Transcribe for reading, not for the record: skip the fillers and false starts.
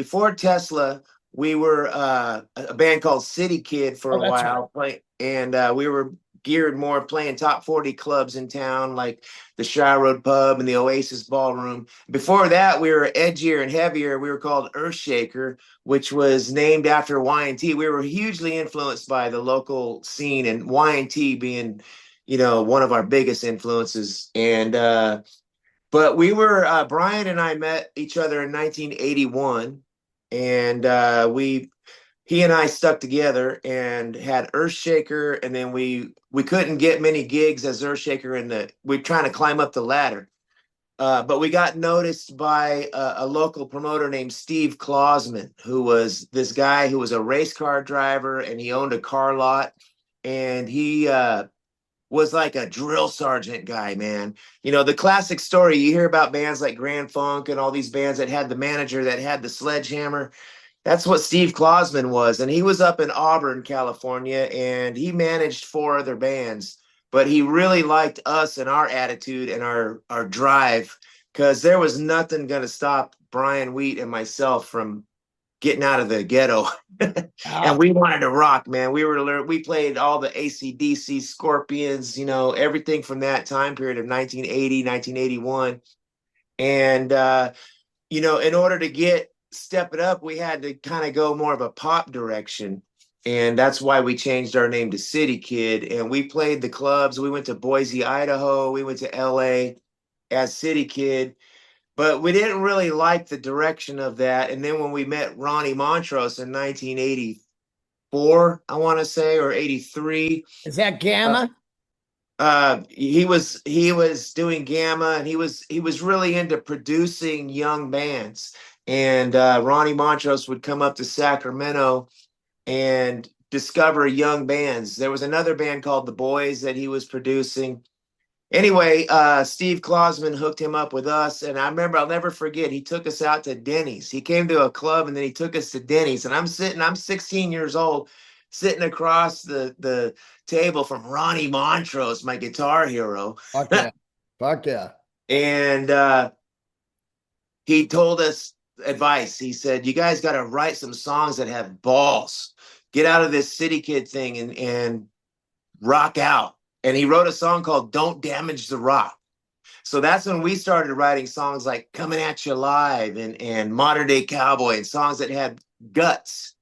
Before Tesla, we were a band called City Kid for Oh, a that's right. while, and we were geared more playing top 40 clubs in town, like the Shire Road Pub and the Oasis Ballroom. Before that, we were edgier and heavier. We were called Earthshaker, which was named after Y&T. We were hugely influenced by the local scene, and Y&T being, one of our biggest influences. But we were Brian and I met each other in 1981, and he and I stuck together and had Earthshaker, and then we couldn't get many gigs as Earthshaker, we're trying to climb up the ladder. But we got noticed by a local promoter named Steve Clausman, who was this guy who was a race car driver, and he owned a car lot, and he was like a drill sergeant guy, man. The classic story you hear about bands like Grand Funk and all these bands that had the manager that had the sledgehammer. That's what Steve Clausman was. And he was up in Auburn, California, and he managed four other bands. But he really liked us and our attitude and our drive, because there was nothing going to stop Brian Wheat and myself from getting out of the ghetto. And Ah, we wanted to rock, man. We played all the AC/DC, Scorpions, everything from that time period of 1980, 1981. And in order to step it up, we had to kind of go more of a pop direction. And that's why we changed our name to City Kid. And we played the clubs. We went to Boise, Idaho. We went to LA as City Kid, but we didn't really like the direction of that. And then when we met Ronnie Montrose in 1984, I want to say, or 83, is that uh, Gamma? he was doing Gamma, and he was really into producing young bands. And Ronnie Montrose would come up to Sacramento and discover young bands. There was another band called The Boys that he was producing. Anyway, Steve Clausman hooked him up with us, and I remember, I'll never forget, he took us out to Denny's. He came to a club, and then he took us to Denny's, and I'm 16 years old, sitting across the table from Ronnie Montrose, my guitar hero. Fuck yeah. Fuck yeah. And he told us advice. He said, "You guys got to write some songs that have balls. Get out of this city kid thing and rock out." And he wrote a song called "Don't Damage the Rock." So that's when we started writing songs like "Coming at You Live" and "Modern Day Cowboy," and songs that had guts.